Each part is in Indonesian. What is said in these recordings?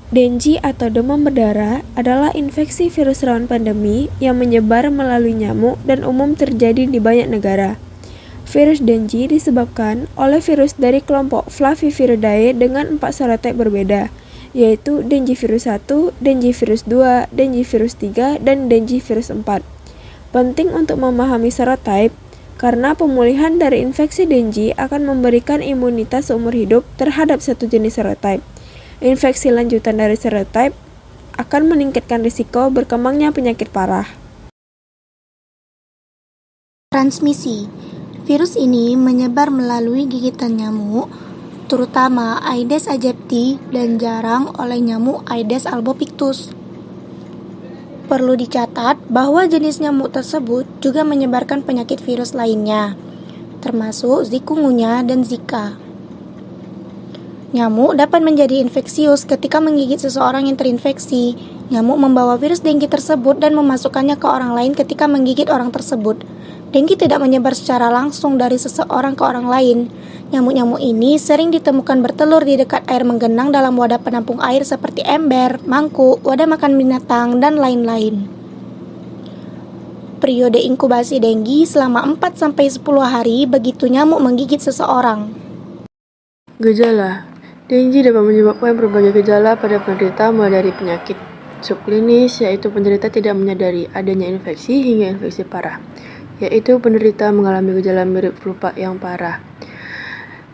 Dengue atau demam berdarah adalah infeksi virus rawan pandemi yang menyebar melalui nyamuk dan umum terjadi di banyak negara. Virus dengue disebabkan oleh virus dari kelompok Flaviviridae dengan 4 serotype berbeda, yaitu dengue virus 1, dengue virus 2, dengue virus 3, dan dengue virus 4. Penting untuk memahami serotype karena pemulihan dari infeksi dengue akan memberikan imunitas seumur hidup terhadap satu jenis serotype. Infeksi lanjutan dari serotype akan meningkatkan risiko berkembangnya penyakit parah. Transmisi. Virus ini menyebar melalui gigitan nyamuk, terutama Aedes aegypti dan jarang oleh nyamuk Aedes albopictus. Perlu dicatat bahwa jenis nyamuk tersebut juga menyebarkan penyakit virus lainnya, termasuk zikungunya dan Zika. Nyamuk dapat menjadi infeksius ketika menggigit seseorang yang terinfeksi. Nyamuk membawa virus dengue tersebut dan memasukkannya ke orang lain ketika menggigit orang tersebut. Dengue tidak menyebar secara langsung dari seseorang ke orang lain. Nyamuk-nyamuk ini sering ditemukan bertelur di dekat air menggenang dalam wadah penampung air seperti ember, mangkuk, wadah makan binatang, dan lain-lain. Periode inkubasi dengue selama 4-10 hari begitu nyamuk menggigit seseorang. Gejala. Dengue dapat menyebabkan berbagai gejala pada penderita mulai dari penyakit subklinis, yaitu penderita tidak menyadari adanya infeksi, hingga infeksi parah, yaitu penderita mengalami gejala mirip flu yang parah.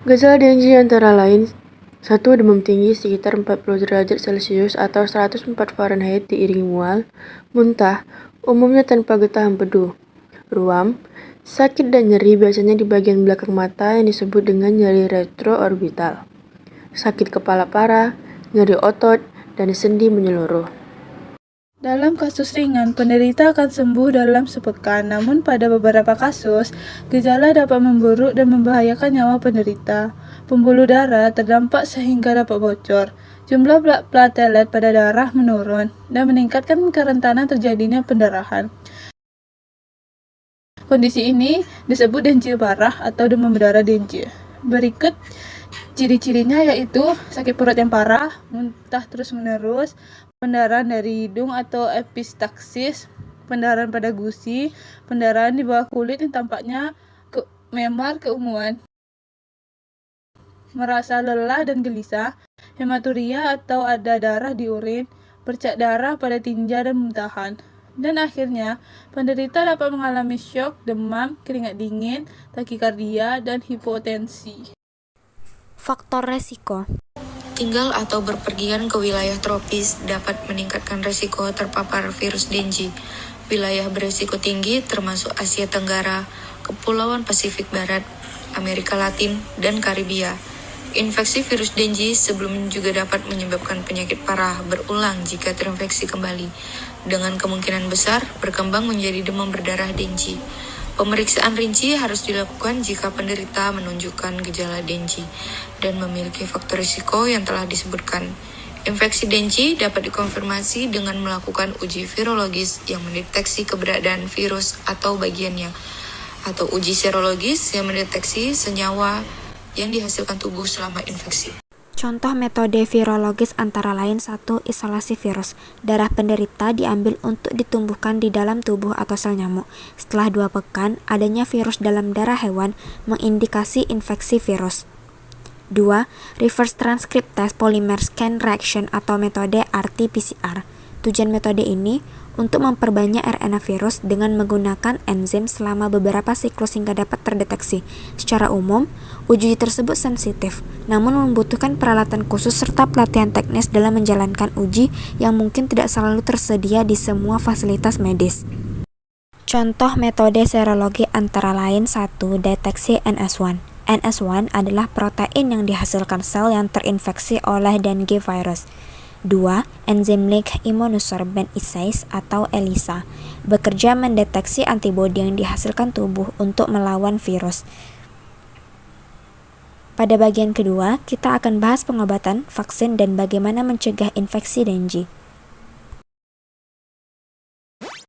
Gejala dengue antara lain 1. Demam tinggi sekitar 40 derajat Celcius atau 104 Fahrenheit diiringi mual, muntah, umumnya tanpa getah empedu, ruam, sakit dan nyeri biasanya di bagian belakang mata yang disebut dengan nyeri retroorbital, sakit kepala parah, nyeri otot, dan sendi menyeluruh. Dalam kasus ringan, penderita akan sembuh dalam sepekan, namun pada beberapa kasus, gejala dapat memburuk dan membahayakan nyawa penderita. Pembuluh darah terdampak sehingga dapat bocor, jumlah platelet pada darah menurun, dan meningkatkan kerentanan terjadinya pendarahan. Kondisi ini disebut dengue parah atau demam berdarah dengue. Berikut ciri-cirinya yaitu sakit perut yang parah, muntah terus-menerus, pendarahan dari hidung atau epistaksis, pendarahan pada gusi, pendarahan di bawah kulit yang tampaknya memar keunguan, merasa lelah dan gelisah, hematuria atau ada darah di urin, bercak darah pada tinja dan muntahan. Dan akhirnya, penderita dapat mengalami syok, demam, keringat dingin, takikardia, dan hipotensi. Faktor resiko. Tinggal atau berpergian ke wilayah tropis dapat meningkatkan resiko terpapar virus dengue. Wilayah beresiko tinggi termasuk Asia Tenggara, Kepulauan Pasifik Barat, Amerika Latin, dan Karibia. Infeksi virus dengue sebelumnya juga dapat menyebabkan penyakit parah berulang jika terinfeksi kembali, dengan kemungkinan besar berkembang menjadi demam berdarah dengue. Pemeriksaan rinci harus dilakukan jika penderita menunjukkan gejala dengue dan memiliki faktor risiko yang telah disebutkan. Infeksi dengue dapat dikonfirmasi dengan melakukan uji virologis yang mendeteksi keberadaan virus atau bagiannya, atau uji serologis yang mendeteksi senyawa yang dihasilkan tubuh selama infeksi. Contoh metode virologis antara lain 1. Isolasi virus. Darah penderita diambil untuk ditumbuhkan di dalam tubuh atau sel nyamuk. Setelah 2 pekan, adanya virus dalam darah hewan mengindikasi infeksi virus. 2. Reverse transcript test polymer chain reaction atau metode RT-PCR. Tujuan metode ini untuk memperbanyak RNA virus dengan menggunakan enzim selama beberapa siklus hingga dapat terdeteksi. Secara umum, uji tersebut sensitif, namun membutuhkan peralatan khusus serta pelatihan teknis dalam menjalankan uji yang mungkin tidak selalu tersedia di semua fasilitas medis. Contoh metode serologi antara lain 1. Deteksi NS1. NS1 adalah protein yang dihasilkan sel yang terinfeksi oleh dengue virus. 2. Enzim Leak Immunosorbent Assays atau ELISA bekerja mendeteksi antibodi yang dihasilkan tubuh untuk melawan virus. Pada bagian kedua, kita akan bahas pengobatan, vaksin, dan bagaimana mencegah infeksi dengue.